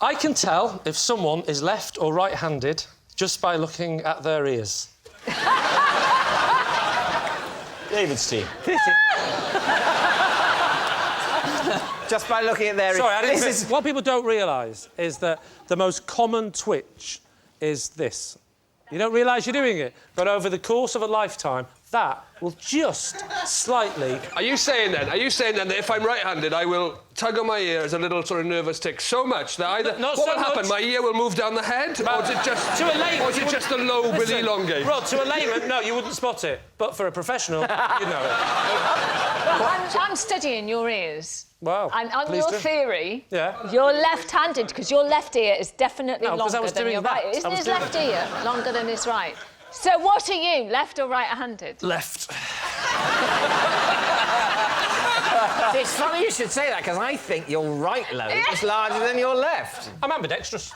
I can tell if someone is left or right-handed just by looking at their ears. David's team. Just by looking at their ears. Sorry, I didn't... What people don't realise is that the most common twitch is this. You don't realise you're doing it, but over the course of a lifetime, that will just slightly... Are you saying then that if I'm right-handed, I will tug on my ear as a little sort of nervous tick so much that either... Not what so will happen? much. My ear will move down the head? Or is it just... To a layman... Or is it just the lobe will elongate? Rod, to a layman, no, you wouldn't spot it. But for a professional, you'd know it. I'm studying your ears. Wow. And on your theory, yeah, you're left-handed because your left ear is definitely longer than your right. Isn't his left ear longer than his right? So what are you, left or right-handed? Left. It's funny you should say that, because I think your right lobe is larger than your left. I'm ambidextrous.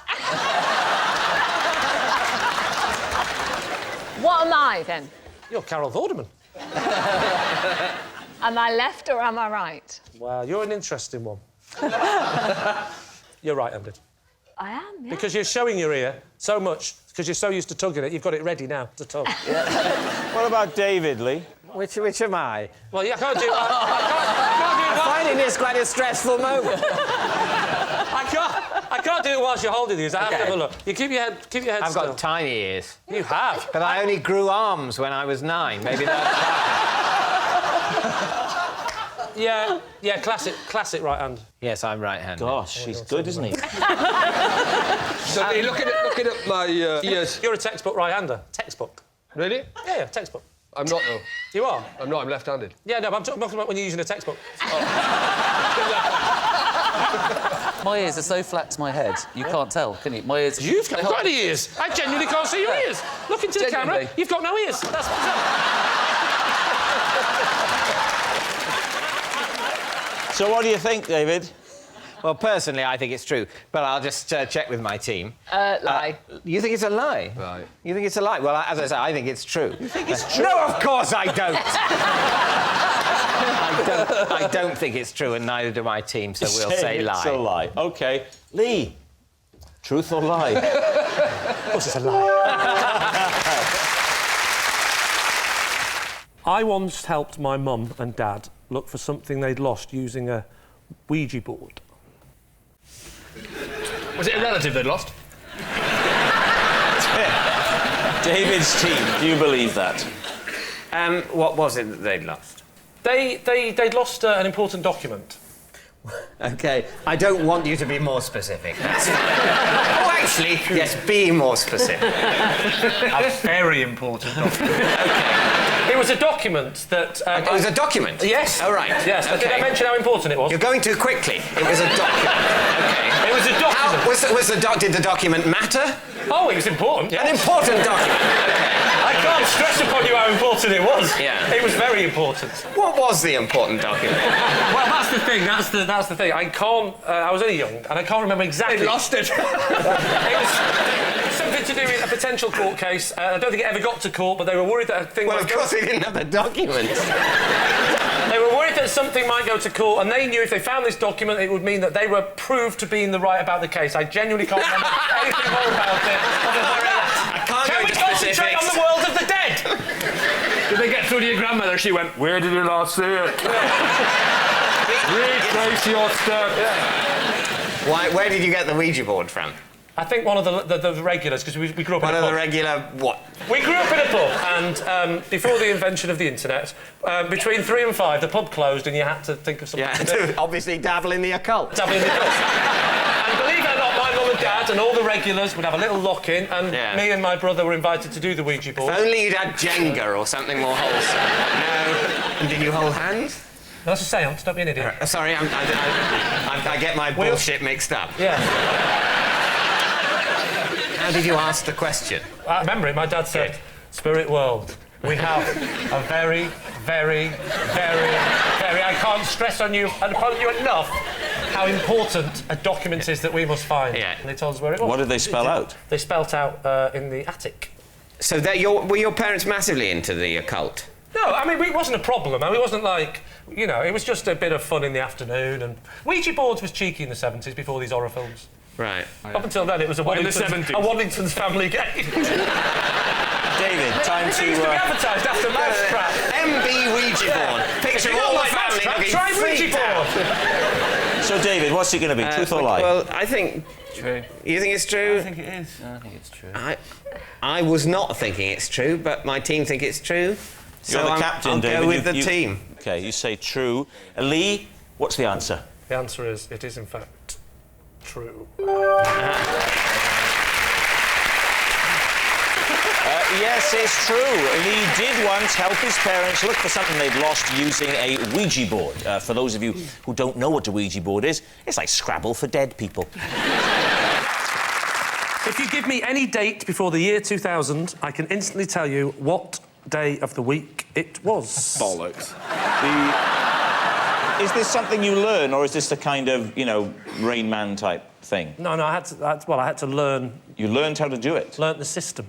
What am I, then? You're Carol Vorderman. Am I left or am I right? Well, you're an interesting one. You're right-handed. I am, yeah. Because you're showing your ear so much, because you're so used to tugging it, you've got it ready now to tug. What about David, Lee? Which am I? Well, yeah, I can't do it. I can't do it. I'm finding this quite a stressful moment. I can't do it whilst you're holding these. I have to have a look. You keep your head I've still. got tiny ears. You have. But I only grew arms when I was 9. Maybe that's Yeah, classic right hand. Yes, I'm right-handed. Gosh, he's good, isn't he? So you're looking at my ears. You're a textbook right-hander. Textbook. Really? Yeah, textbook. I'm not, though. You are? I'm not, I'm left-handed. Yeah, no, but I'm talking about when you're using a textbook. My ears are so flat to my head, you can't tell, can you? My ears... You've got any ears. I genuinely can't see your ears. Look into the camera. You've got no ears. That's bizarre. So what do you think, David? Well, personally, I think it's true, but I'll just check with my team. Lie. You think it's a lie? Right. You think it's a lie? Well, as I say, I think it's true. You think it's true? No, of course I don't! I don't think it's true, and neither do my team, so we'll say lie. It's a lie. OK. Lee, truth or lie? Of course it's a lie. I once helped my mum and dad look for something they'd lost using a Oujia board. Was it a relative they'd lost? David's team, do you believe that? What was it that they'd lost? They'd lost an important document. OK, I don't want you to be more specific. Oh, actually, yes, be more specific. A very important document. OK. It was a document that... It was a document? Yes. Oh, right. Yes. Okay. Did I mention how important it was? You're going too quickly. It was a document. OK. It was a document. Did the document matter? Oh, it was important, yes. An important document. OK. I can't stress upon you how important it was. Yeah. It was very important. What was the important document? Well, that's the thing. That's the thing. I can't... I was only young, and I can't remember exactly... They lost it. It was something to do with a potential court case. I don't think it ever got to court, but they were worried that a thing... Well, of course they didn't have the documents. They were worried that something might go to court, and they knew if they found this document, it would mean that they were proved to be in the right about the case. I genuinely can't remember anything more about it. I can't Can we concentrate on the world of the dead? Did they get through to your grandmother? She went, where did you last see it? Retrace your steps. Why? Where did you get the Oujia board from? I think one of the regulars, because we grew up in a pub. One of the regular what? We grew up in a pub, and before the invention of the internet, between 3 and 5, the pub closed, and you had to think of something to do. Obviously dabble in the occult. Dabble in the occult. And believe it or not, my mum and dad and all the regulars would have a little lock-in, and me and my brother were invited to do the Oujia board. If only you'd had Jenga or something more wholesome. No. And did you hold hands? No, that's a seance, don't be an idiot. Sorry, I get my bullshit mixed up. Yeah. How did you ask the question? I remember it, my dad said, Spirit world, we have a very, very, very, very... I can't stress upon you enough how important a document is that we must find. Yeah. And they told us where it was. What did they spell out? They spelt out in the attic. So were your parents massively into the occult? No, I mean, it wasn't a problem. I mean, it wasn't like, you know, it was just a bit of fun in the afternoon. And Oujia boards was cheeky in the 70s before these horror films. Right. Up until then, it was a in the Waddington's family game. David, time It used to be to... advertised after Mousetrap. MB Ouija board. Picture of all the family looking Try Ouija freaked out. board. So, David, what's it going to be? Truth or lie? Well, I think... True. You think it's true? I think it is. I think it's true. I was not thinking it's true, but my team think it's true. You're the captain, I'll David. go with the team. OK, you say true. Lee, what's the answer? The answer is, it is in fact true. Yes, it's true. Lee did once help his parents look for something they'd lost using a Ouija board. For those of you who don't know what a Ouija board is, it's like Scrabble for dead people. If you give me any date before the year 2000, I can instantly tell you what day of the week it was. Bollocks. Is this something you learn, or is this a kind of, you know, Rain Man type thing? No, I had to learn... You learned how to do it? Learnt the system.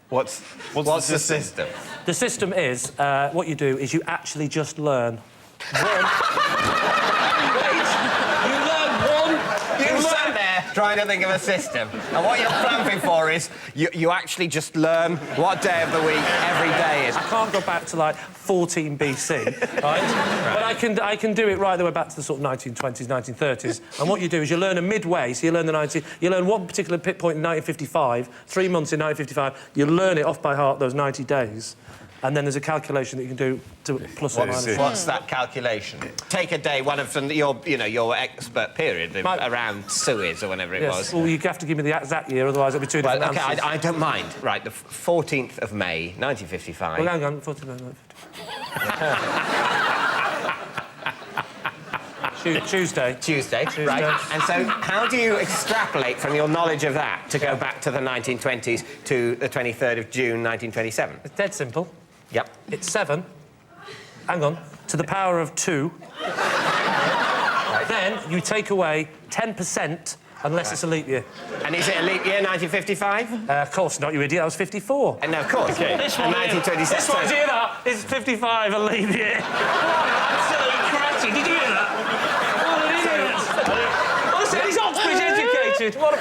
What's the system? The system is, what you do is you actually just learn one... You sat there trying to think of a system, and what you're clamping for is you actually just learn what day of the week every day is. I can't go back to, like, 14 BC, right? But I can do it right the way back to the sort of 1920s, 1930s. And what you do is you learn a midway, so you learn one particular pit point in 1955, 3 months in 1955, you learn it off by heart those 90 days. And then there's a calculation that you can do to plus or minus. What's that calculation? Take a day, one of your expert period around Suez or whenever it was. Well, you have to give me the exact year, otherwise it'll be two different answers. OK, I don't mind. Right, the 14th of May, 1955. Well, hang on, 14th of May, 1955. Tuesday, right. And so how do you extrapolate from your knowledge of that to go back to the 1920s to the 23rd of June, 1927? It's dead simple. Yep. It's 7, hang on, to the power of 2. Right. Then you take away 10% unless it's a leap year. And is it a leap year, 1955? Of course not, you idiot, that was 54. No, of course. Okay. This one 1927. This one's here, that is 55, a leap year. Absolute crazy. Did you hear that? What an idiot. Honestly, he's Oxbridge educated. What a...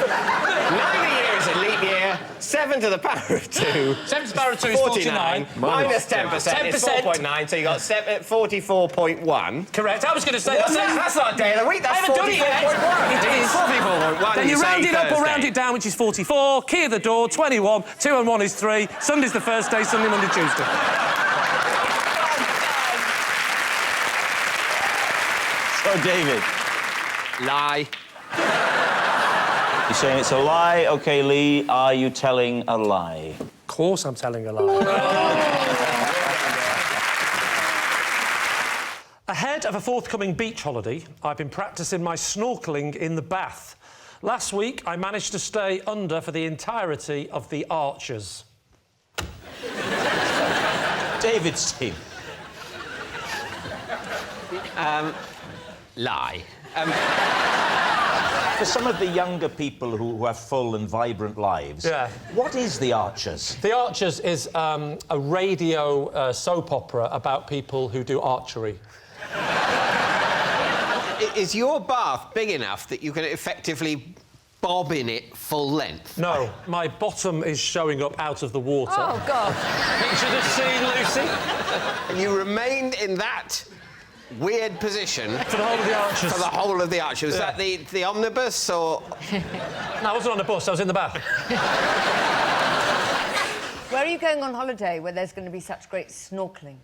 90 years a leap year, 7 to the power of 2. 7 to the power of 2 is 49. Minus 10% is 4.9, so you got 44.1. Correct. I was going to say... That's not a day of the week, that's 44.1. It is. 44.1. Then you round it up or round it down, which is 44. Key of the door, 21. 2 and 1 is 3. Sunday's the first day, Sunday, Monday, Tuesday. So, David. Lie. You're saying it's a lie? OK, Lee, are you telling a lie? Of course I'm telling a lie. Ahead of a forthcoming beach holiday, I've been practising my snorkelling in the bath. Last week, I managed to stay under for the entirety of the Archers. David's team. Lie. For some of the younger people who have full and vibrant lives, what is The Archers? The Archers is a radio soap opera about people who do archery. Is your bath big enough that you can effectively bob in it full length? No, my bottom is showing up out of the water. Oh, God. Picture the scene, Lucy. And you remained in that weird position... For the whole of the Archers. For the whole of the Archers. Was that the omnibus, or...? No, I wasn't on the bus, I was in the bath. Where are you going on holiday where there's going to be such great snorkelling?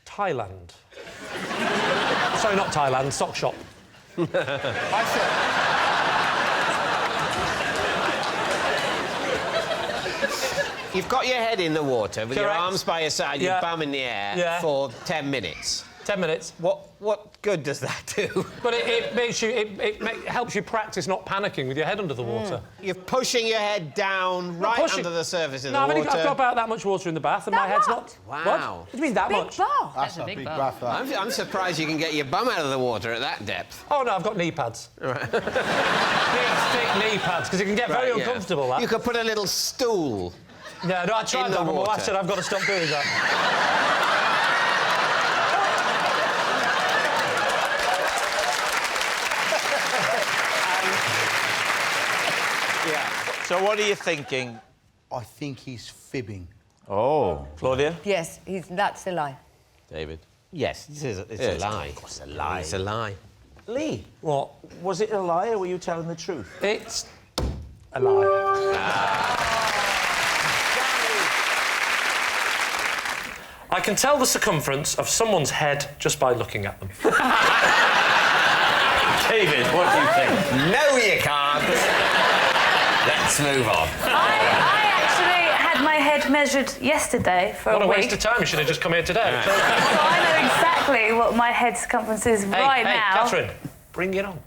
Thailand. Sorry, not Thailand, sock shop. You've got your head in the water with your Correct. arms by your side, your bum in the air for 10 minutes. 10 minutes. What good does that do? But it makes you... It helps you practice not panicking with your head under the water. You're pushing your head down under the surface of the water. I've got about that much water in the bath and my head's not... Wow. What? What do you mean, that much? Bath. That's a big bath, that. I'm surprised you can get your bum out of the water at that depth. Oh, no, I've got knee pads. Right. Big, thick knee pads, because it can get very uncomfortable, that. You could put a little stool. Yeah, no, I tried that, but my wife said I've got to stop doing that. Yeah. So what are you thinking? I think he's fibbing. Oh. Claudia? Yes, that's a lie. David? Yes, it's a lie. Of course, a lie. It's a lie. Lee? What? Was it a lie or were you telling the truth? It's a lie. I can tell the circumference of someone's head just by looking at them. David, what do you think? No, you can't. Let's move on. I actually had my head measured yesterday for What a a week. waste of time. You should have just come here today. So I know exactly what my head circumference is right hey, now. Catherine, bring it on.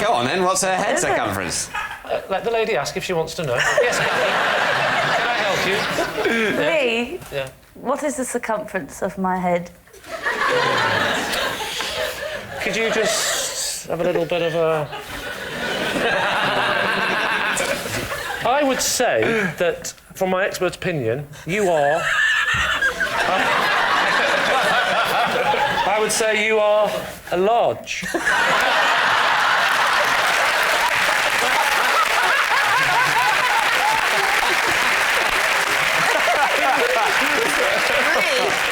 Go on then, what's her head circumference? Let the lady ask if she wants to know. Yes, Catherine. Can I help you? Lee, Yeah. what is the circumference of my head? Could you just have a little bit of a... I would say that, from my expert opinion, you are... I would say you are a large.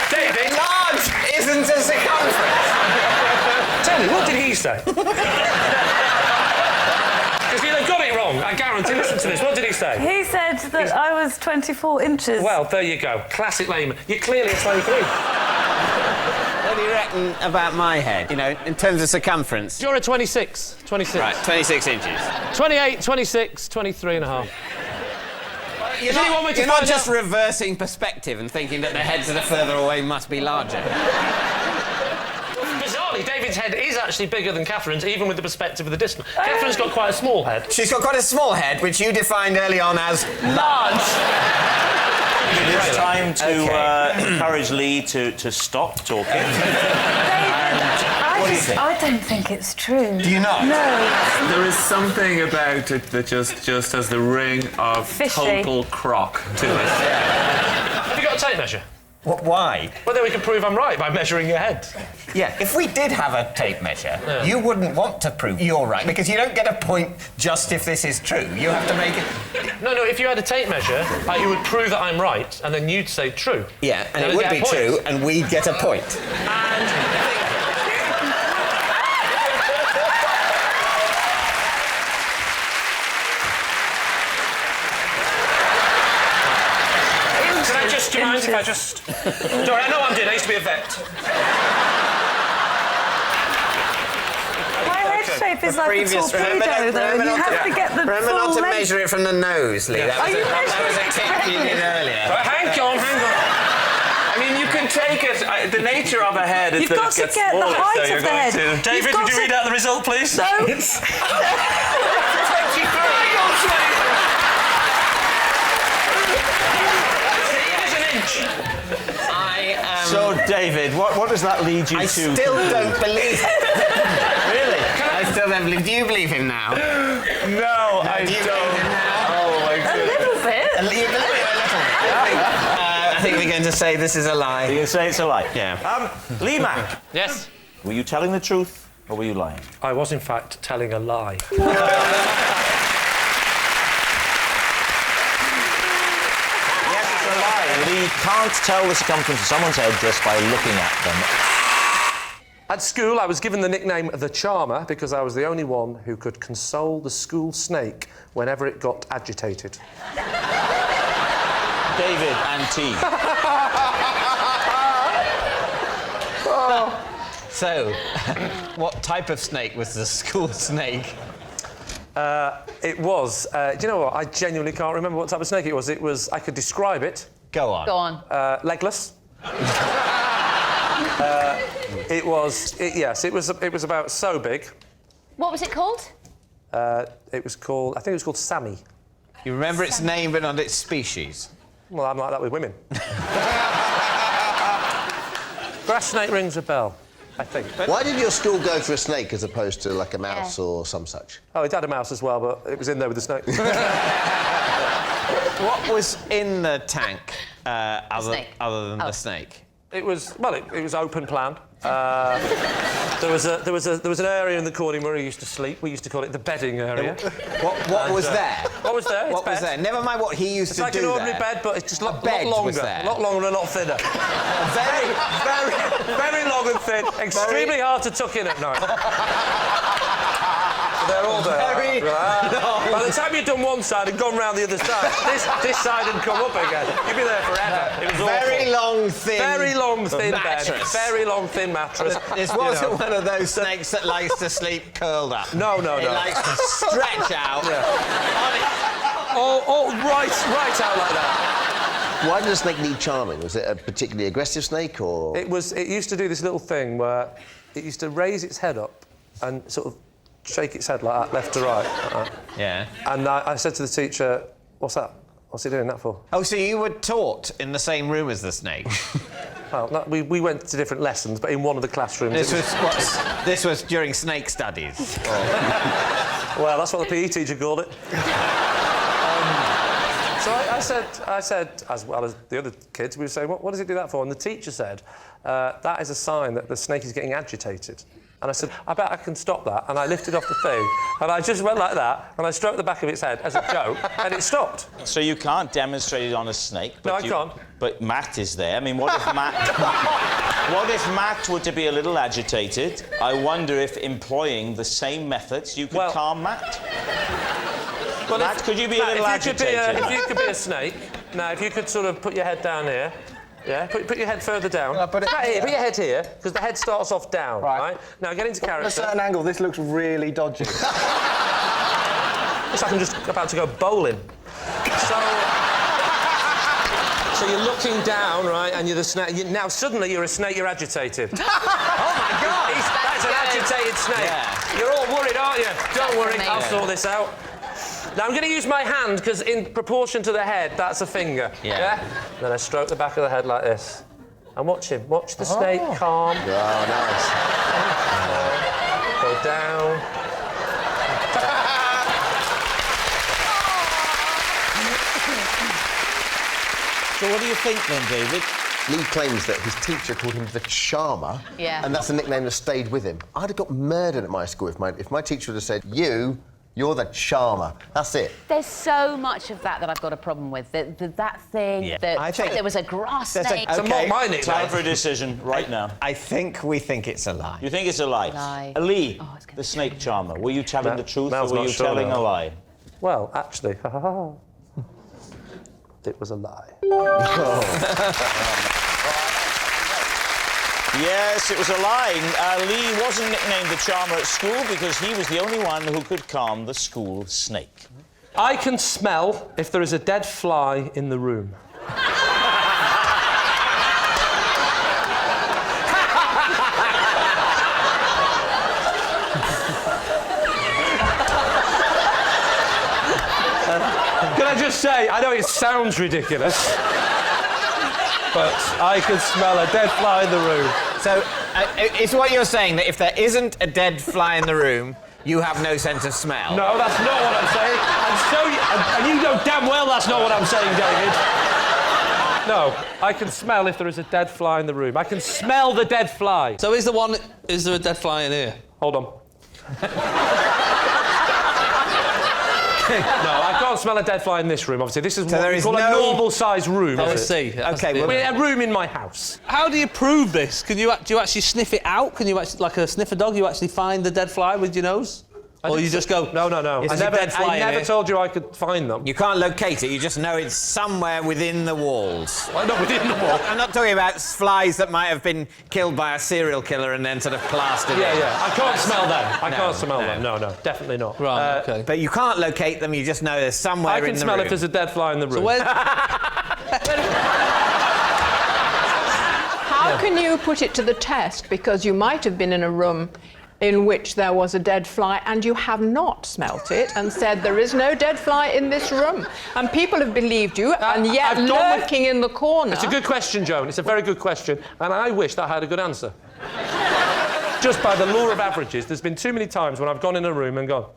David, Large isn't a circumference. tell me, what did he say? Because they've got it wrong, I guarantee. Listen to this, what did he say? He said that I was 24 inches. Well, there you go. Classic layman. You're clearly a 23. What do you reckon about my head? You know, in terms of circumference. You're a 26. 26. Right, 26 inches. 28, 26, 23 and a half. You're Does anyone want me to you're not find just out? reversing perspective and thinking that the heads that are further away must be larger. Bizarrely, David's head is actually bigger than Catherine's, even with the perspective of the distance. Catherine's got quite a small head. She's got quite a small head, which you defined early on as large. It's time to encourage Lee to stop talking. I don't think it's true. Do you not? No. There is something about it that just has the ring of Fishy. total crock to it. Have you got a tape measure? What, why? Well, then we can prove I'm right by measuring your head. Yeah, if we did have a tape measure, you wouldn't want to prove you're right, because you don't get a point just if this is true. You have to make it... No, if you had a tape measure, you would prove that I'm right, and then you'd say true. Yeah, and Then it would I'd be get a point. true, and we'd get a point. And... Do you mind if I just... Sorry, I know what I'm doing. I used to be a vet. My head shape is like a torpedo, though, and you have to get the Remember full not to length. measure it from the nose, Lee. That was, that was a tip you did earlier. Right, hang on. I mean, you can take it. The nature of a head is You've that got it to gets get the smaller, height so of you're the going head. to... David, would you read out the result, please? No. So, David, what does that lead you to? I still don't believe it. Really? I still don't believe... Do you believe him now? No, I Do you don't. believe him now? Oh, my A goodness. little bit. You believe him a little bit. I think we're going to say this is a lie. You can say it's a lie. Yeah. Lee Mack, Yes. were you telling the truth or were you lying? I was, in fact, telling a lie. Yes, it's a lie. Lee can't tell the circumference of someone's head just by looking at them. At school, I was given the nickname The Charmer because I was the only one who could console the school snake whenever it got agitated. David and T. So, what type of snake was the school snake? It was... do you know what? I genuinely can't remember what type of snake it was. It was... I could describe it. Go on. Go on. Legless. It was... yes, it was about so big. What was it called? It was called... I think it was called Sammy. You remember its name but not its species? Well, I'm like that with women. Grass snake rings a bell, I think. Why did your school go for a snake as opposed to, like, a mouse or some such? Oh, it had a mouse as well, but it was in there with the snake. What was in the tank other snake. than the snake? It was... Well, it was open plan. There was an area in the corner where he used to sleep. We used to call it the bedding area. What was there? What was there? What was there? Never mind what he used to do. It's like an ordinary bed, but it's just a lot longer. A lot longer and a lot thinner. very long and thin. Extremely hard to tuck in at night. They're all there. By the time you'd done one side and gone round the other side, this side had come up again. You'd be there forever. It was very long, thin. Very long, thin mattress. bed. Very long, thin mattress. This wasn't one of those snakes that likes to sleep curled up. No. It likes to stretch out. Right out like that. Why did the snake need charming? Was it a particularly aggressive snake, or...? It used to do this little thing where it used to raise its head up and sort of shake its head like that, left to right. Yeah. And I said to the teacher, what's that? What's he doing that for? Oh, so you were taught in the same room as the snake? Well, no, we went to different lessons, but in one of the classrooms... This was during snake studies? Well, that's what the PE teacher called it. So I said, as well as the other kids, we were saying, what does it do that for? And the teacher said, that is a sign that the snake is getting agitated. And I said, I bet I can stop that. And I lifted off the thing, and I just went like that, and I stroked the back of its head as a joke, and it stopped. So you can't demonstrate it on a snake? No, I can't. But Matt is there. I mean, what if Matt were to be a little agitated? I wonder if employing the same methods you could calm Matt? Well, Matt, could you be a little agitated? If you could be a snake, now, if you could sort of put your head down here, yeah, put your head further down. Put your head here, because the head starts off down, right? Now, get into character. At a certain angle, this looks really dodgy. It's like I'm just about to go bowling. So you're looking down, right, and you're the snake. Now, suddenly, you're a snake, you're agitated. Oh, my God! That's an agitated snake. Yeah. You're all worried, aren't you? Don't worry, I'll sort this out. Now, I'm going to use my hand, because in proportion to the head, that's a finger. Yeah? Then I stroke the back of the head like this. And watch him. Watch the snake calm. Oh, nice. Go down. So what do you think, then, David? Lee claims that his teacher called him the Charmer. Yeah. And that's a nickname that stayed with him. I'd have got murdered at my school if my teacher would have said, you're the Charmer. That's it. There's so much of that I've got a problem with. That thing, I think there was a grass snake. It's not my nickname. Time for a decision right now. I think we think it's a lie. You think it's a lie? Lee, the snake charmer, were you telling the truth or were you telling a lie? Well, actually, it was a lie. Yes, it was a lie. Lee wasn't nicknamed the Charmer at school because he was the only one who could calm the school snake. I can smell if there is a dead fly in the room. Can I just say, I know it sounds ridiculous, but I can smell a dead fly in the room. So, is what you're saying that if there isn't a dead fly in the room, you have no sense of smell? No, that's not what I'm saying. And you know damn well that's not what I'm saying, David. No, I can smell if there is a dead fly in the room. I can smell the dead fly. So is there a dead fly in here? Hold on. No, I can't smell a dead fly in this room, obviously. This is what we call a normal-sized room. I see. OK, well, a room in my house. How do you prove this? Do you actually sniff it out? Can you actually, like a sniffer dog, you actually find the dead fly with your nose? Or you just go... No. I never told you I could find them. You can't locate it, you just know it's somewhere within the walls. Well, not within the wall. I'm not talking about flies that might have been killed by a serial killer and then sort of plastered in. Yeah. I can't smell them. I can't smell them. No, definitely not. Right, OK. But you can't locate them, you just know there's somewhere in the room. I can smell if there's a dead fly in the room. So where... How can you put it to the test? Because you might have been in a room in which there was a dead fly and you have not smelt it and said there is no dead fly in this room. And people have believed you, and yet lurking in the corner... It's a good question, Joan. It's a very good question, and I wish that I had a good answer. Just by the law of averages, there's been too many times when I've gone in a room and gone,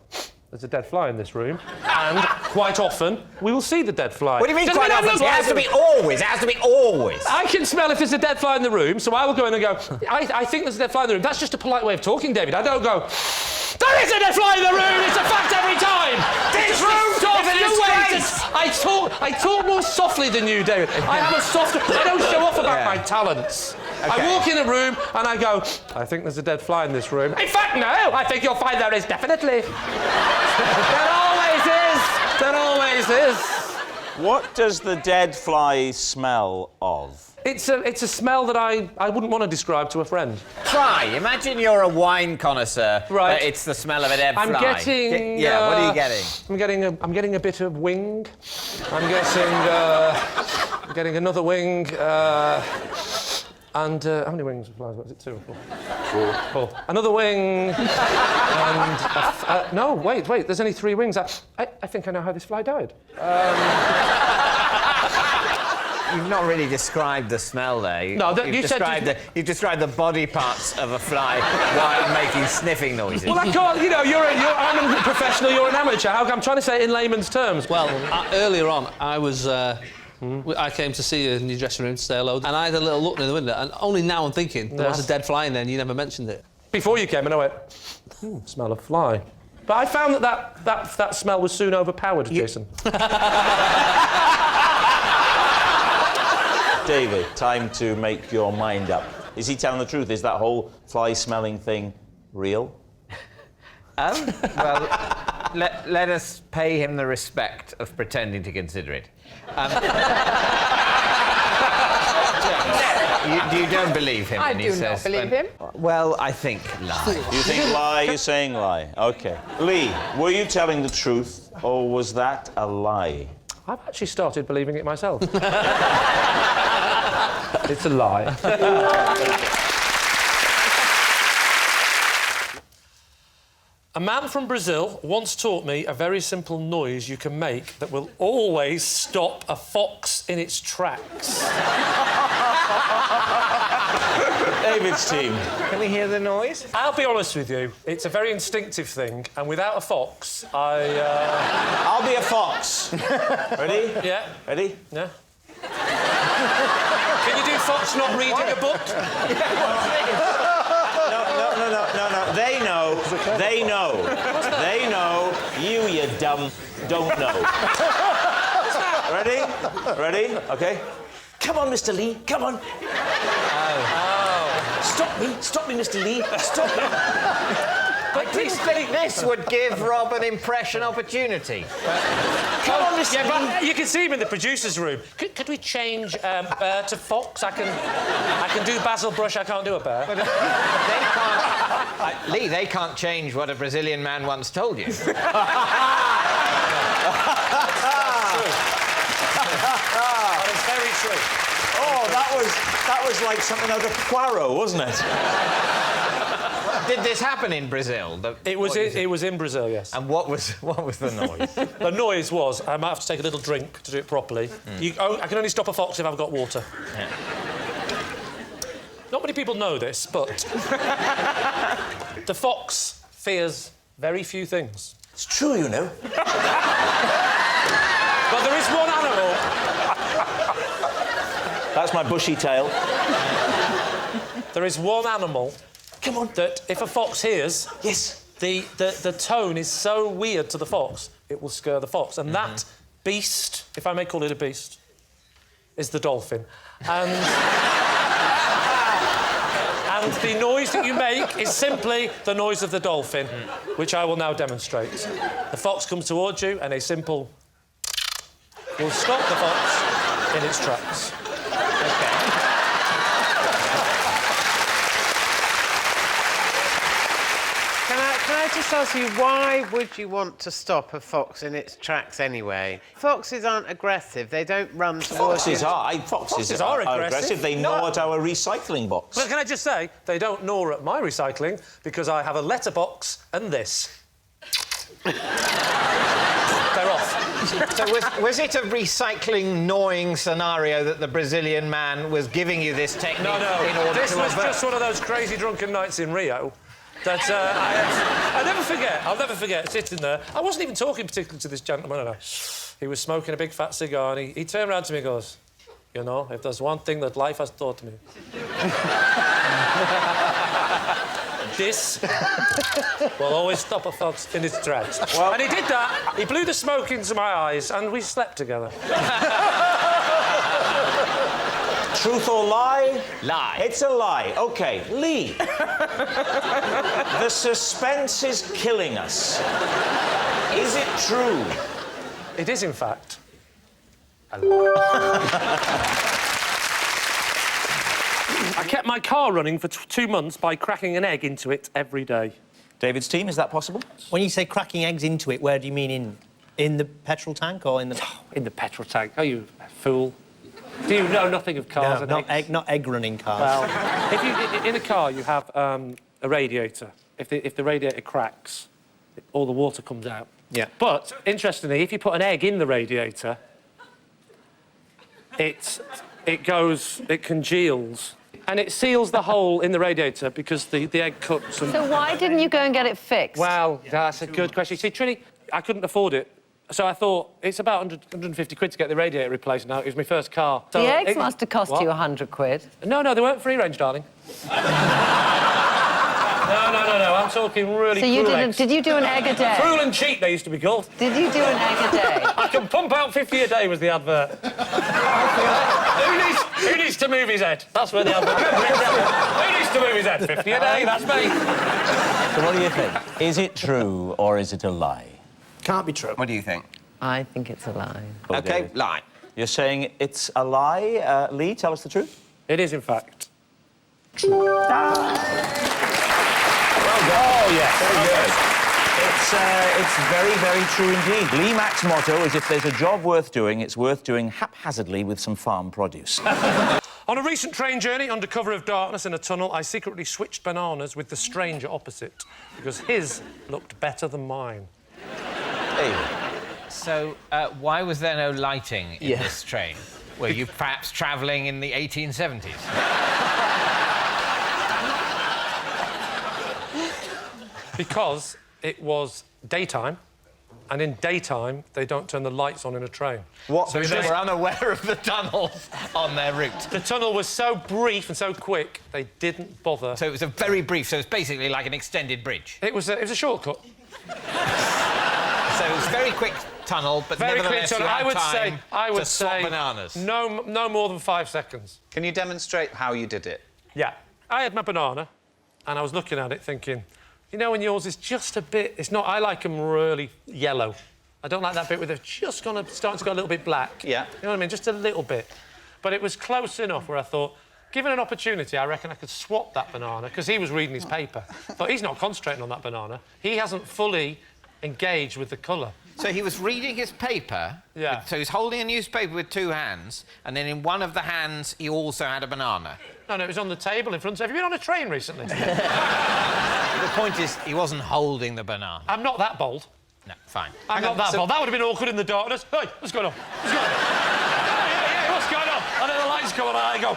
there's a dead fly in this room, and quite often we will see the dead fly. What do you mean quite often? It has to be always. It has to be always. I can smell if there's a dead fly in the room, so I will go in and go, I think there's a dead fly in the room. That's just a polite way of talking, David. I don't go, there is a dead fly in the room! It's a fact every time! This room I talk more softly than you, David. I have a softer... I don't show off about my talents. Okay. I walk in a room and I go, I think there's a dead fly in this room. In fact, no, I think you'll find there is definitely. There always is. What does the dead fly smell of? It's a smell that I wouldn't want to describe to a friend. Try. Imagine you're a wine connoisseur. Right. It's the smell of a dead fly. I'm getting... Yeah, what are you getting? I'm getting a bit of wing. I'm getting another wing. And how many wings of flies? What is it, 2 or 4? 4. Another wing. And no, wait. There's only 3 wings. I think I know how this fly died. You've not really described the smell there. You've described the body parts of a fly while making sniffing noises. Well, I can't. You know, I'm a professional. You're an amateur. I'm trying to say it in layman's terms. Well, earlier on, I was. I came to see you in your dressing room to say hello, and I had a little look in the window, and only now I'm thinking there was a dead fly in there, and you never mentioned it. Before you came, and I went, smell of fly. But I found that smell was soon overpowered, Jason. David, time to make your mind up. Is he telling the truth? Is that whole fly-smelling thing real? Well, let us pay him the respect of pretending to consider it. You don't believe him when he says... I do not believe him. Well, I think lie. You think lie, you're saying lie. OK. Lee, were you telling the truth, or was that a lie? I've actually started believing it myself. It's a lie. A man from Brazil once taught me a very simple noise you can make that will always stop a fox in its tracks. David's team. Can we hear the noise? I'll be honest with you, it's a very instinctive thing, and without a fox, I'll be a fox. Ready? Yeah. Ready? Yeah. Can you do fox not reading a book? No. They know. They know. You dumb, don't know. Ready? OK. Come on, Mr. Lee, come on. Stop me, Mr. Lee, stop me. I didn't think this would give Rob an impression opportunity. Come on, Mr. Lee. But you can see him in the producer's room. Could we change bear to fox? I can do Basil Brush, I can't do a bear. But, they can't... Lee, they can't change what a Brazilian man once told you. That is very true. Oh, that was like something out of Poirot, wasn't it? Did this happen in Brazil? It was in Brazil, yes. And what was the noise? The noise was, I might have to take a little drink to do it properly. I can only stop a fox if I've got water. Yeah. Not many people know this, but the fox fears very few things. It's true, you know. But there is one animal. That's my bushy tail. There is one animal. Come on. That if a fox hears, yes, the tone is so weird to the fox, it will scare the fox. And that beast, if I may call it a beast, is the dolphin. And the noise that you make is simply the noise of the dolphin, which I will now demonstrate. The fox comes towards you, and a simple will stop the fox in its tracks. Can I just ask you, why would you want to stop a fox in its tracks anyway? Foxes aren't aggressive. They don't run towards you. Foxes are aggressive. They gnaw at our recycling box. But can I just say, they don't gnaw at my recycling because I have a letterbox and this. They're off. So was it a recycling gnawing scenario that the Brazilian man was giving you this technique in order this to was avert? just one of those crazy drunken nights in Rio that I'll never forget sitting there. I wasn't even talking particularly to this gentleman, and he was smoking a big fat cigar, and he turned around to me and goes, you know, if there's one thing that life has taught me... this will always stop a fox in its tracks. Well, and he did that. He blew the smoke into my eyes, and we slept together. Truth or lie? Lie. It's a lie. OK, Lee. The suspense is killing us. Is it true? It is, in fact, a lie. I kept my car running for 2 months by cracking an egg into it every day. David's team, is that possible? When you say cracking eggs into it, where do you mean in the petrol tank or in the... In the petrol tank. Oh, you fool. Do you know nothing of cars and eggs? Not egg-running cars. Well, if you, in a car, you have a radiator. If the radiator cracks, all the water comes out. Yeah. But, interestingly, if you put an egg in the radiator, it congeals, and it seals the hole in the radiator because the egg cuts and... So why didn't you go and get it fixed? Well, that's a good question. See, Trini, I couldn't afford it. So I thought, it's about 150 quid to get the radiator replaced now. It was my first car. So the eggs must have cost you 100 quid. No, they weren't free range, darling. No, I'm talking really cruel eggs. Did you do an egg a day? Cruel and cheap, they used to be called. Did you do an egg a day? I can pump out 50 a day was the advert. Who needs to move his head? That's where the advert... Who needs to move his head? 50 a day, that's me. So what do you think? Is it true or is it a lie? Can't be true. What do you think? I think it's a lie. OK, lie. You're saying it's a lie. Lee, tell us the truth. It is, in fact, true. Well done. Oh, yes. Very good. It's very, very true indeed. Lee Mack's motto is if there's a job worth doing, it's worth doing haphazardly with some farm produce. On a recent train journey under cover of darkness in a tunnel, I secretly switched bananas with the stranger opposite because his looked better than mine. Hey. So, why was there no lighting in this train? Were you perhaps travelling in the 1870s? Because it was daytime, and in daytime, they don't turn the lights on in a train. What? So they were unaware of the tunnel on their route? The tunnel was so brief and so quick, they didn't bother. So it was a very brief, so it's basically like an extended bridge? It was a shortcut. So it was a very quick tunnel, but very nevertheless quick tunnel. you had time to swap bananas. No more than 5 seconds. Can you demonstrate how you did it? Yeah. I had my banana, and I was looking at it thinking, you know, when yours is just a bit... It's not... I like them really yellow. I don't like that bit where they're just starting to go a little bit black. Yeah. You know what I mean? Just a little bit. But it was close enough where I thought, given an opportunity, I reckon I could swap that banana, because he was reading his paper. But he's not concentrating on that banana. He hasn't fully engaged with the colour. So he was reading his paper. Yeah. So he's holding a newspaper with 2 hands, and then in one of the hands he also had a banana. No, it was on the table in front of... Have you been on a train recently? The point is, he wasn't holding the banana. I'm not that bold. No, fine. I'm not that bold. That would have been awkward in the darkness. Hey, what's going on? What's going on? Hey, what's going on? And then the lights come on, and I go...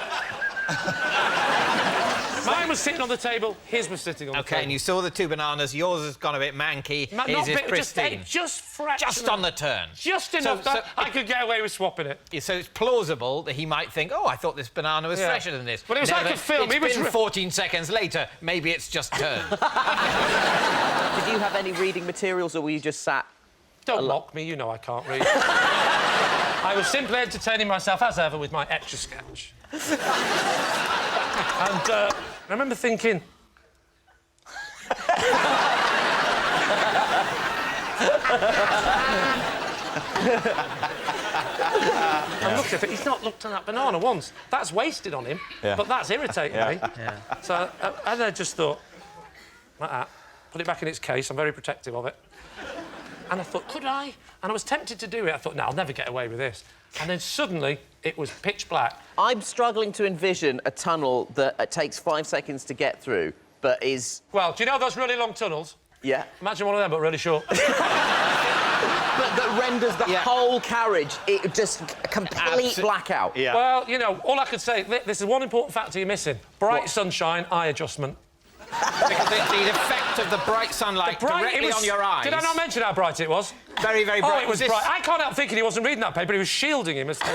Mine was sitting on the table, his was sitting on the table. OK, and you saw the 2 bananas. Yours has gone a bit manky. His is pristine. Just fractional. Just on the turn. Just enough that I could get away with swapping it. So it's plausible that he might think, oh, I thought this banana was fresher than this. But it was like a film. It's been 14 seconds later. Maybe it's just turned. Did you have any reading materials, or were you just sat... Don't mock me, you know I can't read. I was simply entertaining myself, as ever, with my Etch-a-Sketch. And I remember thinking... I looked at it, he's not looked at that banana once. That's wasted on him, but that's irritating me. Yeah. So and I just thought, like that, put it back in its case, I'm very protective of it. And I thought, could I? And I was tempted to do it. I thought, no, I'll never get away with this. And then suddenly, it was pitch black. I'm struggling to envision a tunnel that takes 5 seconds to get through, but is... Well, do you know those really long tunnels? Yeah. Imagine one of them, but really short. But that renders the whole carriage, it just a complete blackout. Yeah. Well, you know, all I could say, this is one important factor you're missing. Bright sunshine, eye adjustment. Because the effect of the bright sunlight directly on your eyes. Did I not mention how bright it was? Very, very bright. Oh, it was bright. I can't help thinking he wasn't reading that paper, he was shielding him. In fact,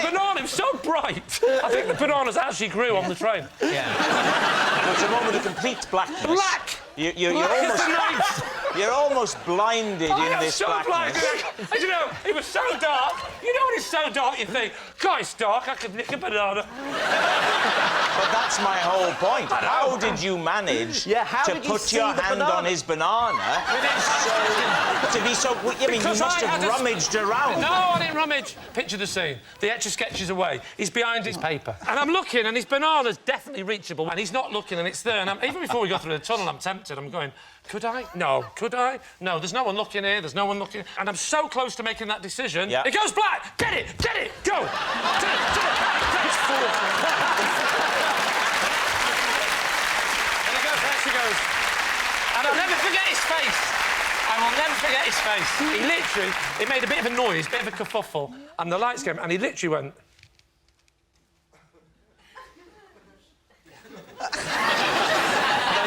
the banana was so bright. I think the bananas actually grew on the train. Yeah. It's a moment of complete blackness. Black! You're almost blinded in this blackness. And you know, it was so dark. You know when it's so dark, you think, God, it's dark, I could nick a banana. But that's my whole point. How did you manage to put your hand on his banana to be so... I mean, you must have rummaged around. No, I didn't rummage. Picture the scene. The Etch-a-Sketch is away. He's behind his paper. And I'm looking, and his banana's definitely reachable. And he's not looking, and it's there. And even before we go through the tunnel, I'm tempted. I'm going, could I? No. Could I? No, there's no one looking here. There's no one looking. And I'm so close to making that decision. Yeah. It goes black. Get it. Get it. Go. It's full. And he goes, there she goes. And I'll never forget his face. I will never forget his face. He literally, it made a bit of a noise, a bit of a kerfuffle, and the lights came, and he literally went... I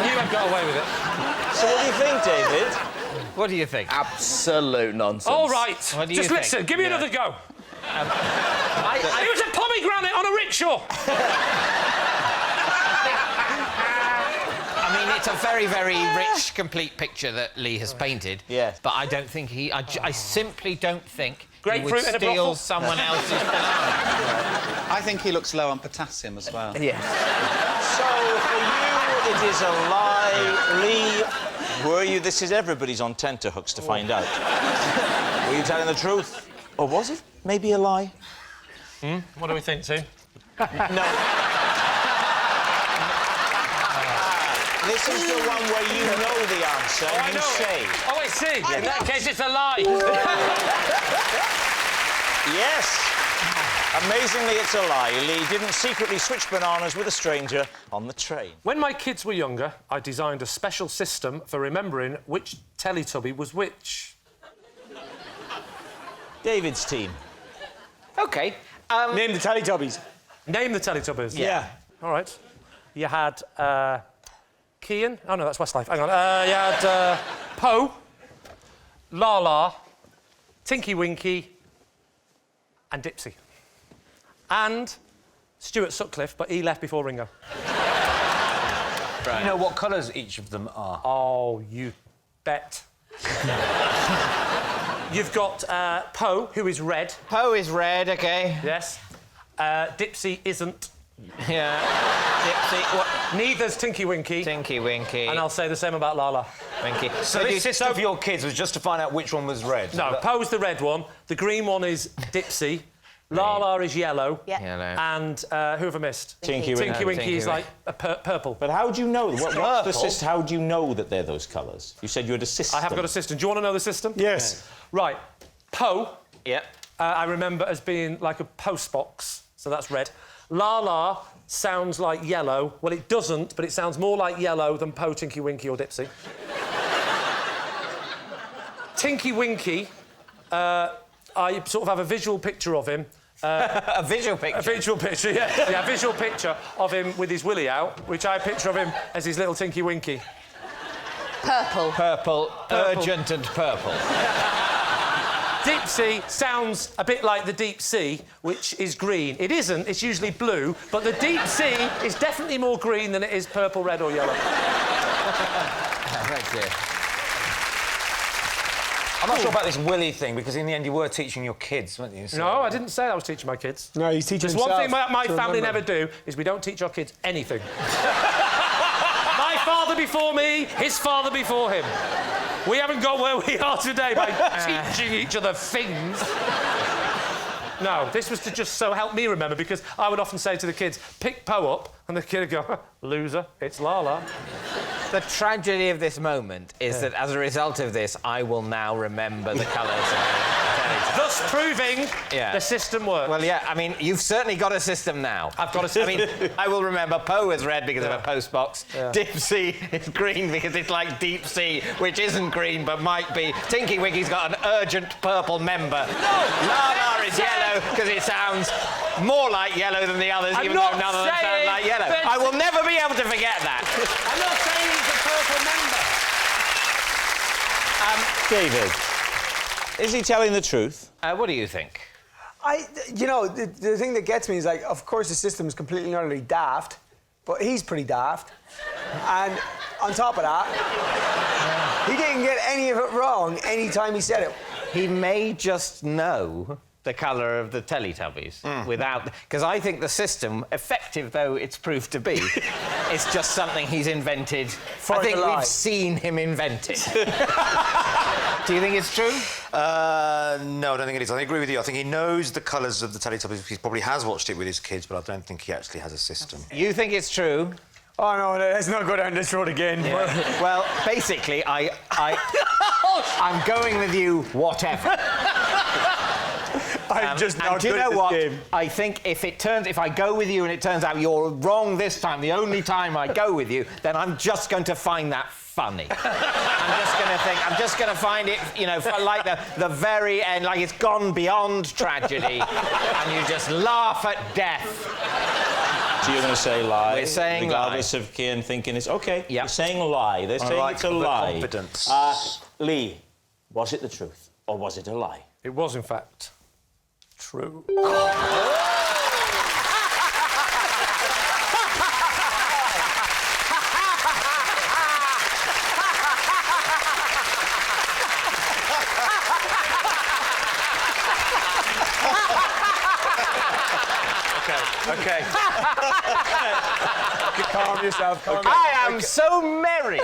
knew I'd got away with it. So what do you think, David? What do you think? Absolute nonsense. All right. What do you Just think? listen. Give me another go. It was a pomegranate on a rickshaw. I mean, it's a very, very rich, complete picture that Lee has painted. Yes. But I don't think he... I simply don't think he would Grapefruit in a brothel? steal someone else's banana. I think he looks low on potassium as well. Yeah. So, for you, it is a lie. Lee, were you... This is everybody's on tenterhooks to find out. Were you telling the truth? Or was it maybe a lie? What do we think, Tim? No. This is the one where you know the answer and you say... Oh, I see. In that case, it's a lie. Yes. Amazingly, it's a lie. Lee didn't secretly switch bananas with a stranger on the train. When my kids were younger, I designed a special system for remembering which Teletubby was which. David's team. OK. Name the Teletubbies. Name the Teletubbies? Yeah. All right. You had, Kian. Oh, no, that's Westlife. Hang on. You had, Poe, Lala, Tinky Winky, and Dipsy. And Stuart Sutcliffe, but he left before Ringo. Right. You know what colours each of them are? Oh, you bet. You've got Poe, who is red. Poe is red, OK. Yes. Dipsy isn't. Yeah. Dipsy... What? Neither's Tinky Winky. Tinky Winky. And I'll say the same about Lala. Winky. So the system for your kids was just to find out which one was red? No, Poe's the red one. The green one is Dipsy. Lala is yellow. Yeah. Yellow. And who have I missed? Tinky Winky. Tinky Winky is like a purple. But how do you know? What's the system? How do you know that they're those colours? You said you had a system. I have got a system. Do you want to know the system? Yes. Right. Poe, Yep. I remember as being like a post box, so that's red. Lala sounds like yellow. Well, it doesn't, but it sounds more like yellow than Poe, Tinky Winky or Dipsy. Tinky Winky, I sort of have a visual picture of him. A visual picture? A visual picture, yeah. Yeah, a visual picture of him with his willy out, which I picture of him as his little Tinky Winky. Purple. Purple. Urgent and purple. Dipsy sounds a bit like the deep sea, which is green. It isn't, it's usually blue, but the deep sea is definitely more green than it is purple, red or yellow. Thank you. I'm not sure about this Willy thing, because in the end you were teaching your kids, weren't you? So... No, I didn't say I was teaching my kids. No, he's teaching There's one thing my family never do, is we don't teach our kids anything. My father before me, his father before him. We haven't got where we are today by teaching each other things. No, this was to just so help me remember, because I would often say to the kids, pick Poe up, and the kid would go, loser, it's Lala. The tragedy of this moment is that as a result of this, I will now remember the colours of the teletype. Thus proving the system works. Well, yeah, I mean, you've certainly got a system now. I've got a system. I mean, I will remember Poe as red because of a post box. Dipsy is green because it's like deep sea, which isn't green but might be. Tinky Winky's got an urgent purple member. No! Lala is yellow because it sounds more like yellow than the others, even though none of them sound like yellow. I will never be able to forget that. I'm not saying he's a purple member. David, is he telling the truth? What do you think? You know, the thing that gets me is, like, of course the system is completely and utterly daft, but he's pretty daft. And on top of that, he didn't get any of it wrong any time he said it. He may just know the colour of the Teletubbies without... Because I think the system, effective though it's proved to be, is just something he's invented. I think we've seen him invent it. Do you think it's true? No, I don't think it is. I agree with you. I think he knows the colours of the Teletubbies. He probably has watched it with his kids, but I don't think he actually has a system. You think it's true? Oh, no, let's not go down this road again. Yeah. Well, basically, I'm going with you, whatever. I'm just not do you good know at what? this game. I think if I go with you and it turns out you're wrong this time, the only time I go with you, then I'm just going to find that funny. I'm just going to find it, you know, like the very end, like it's gone beyond tragedy, and you just laugh at death. So you're going to say lie? We're saying regardless lie. of Kian thinking it's... OK, you're saying lie. They're saying it's a lie. Confidence. Lee, was it the truth or was it a lie? It was, in fact, true. Okay. Calm yourself. Calm I am so merry.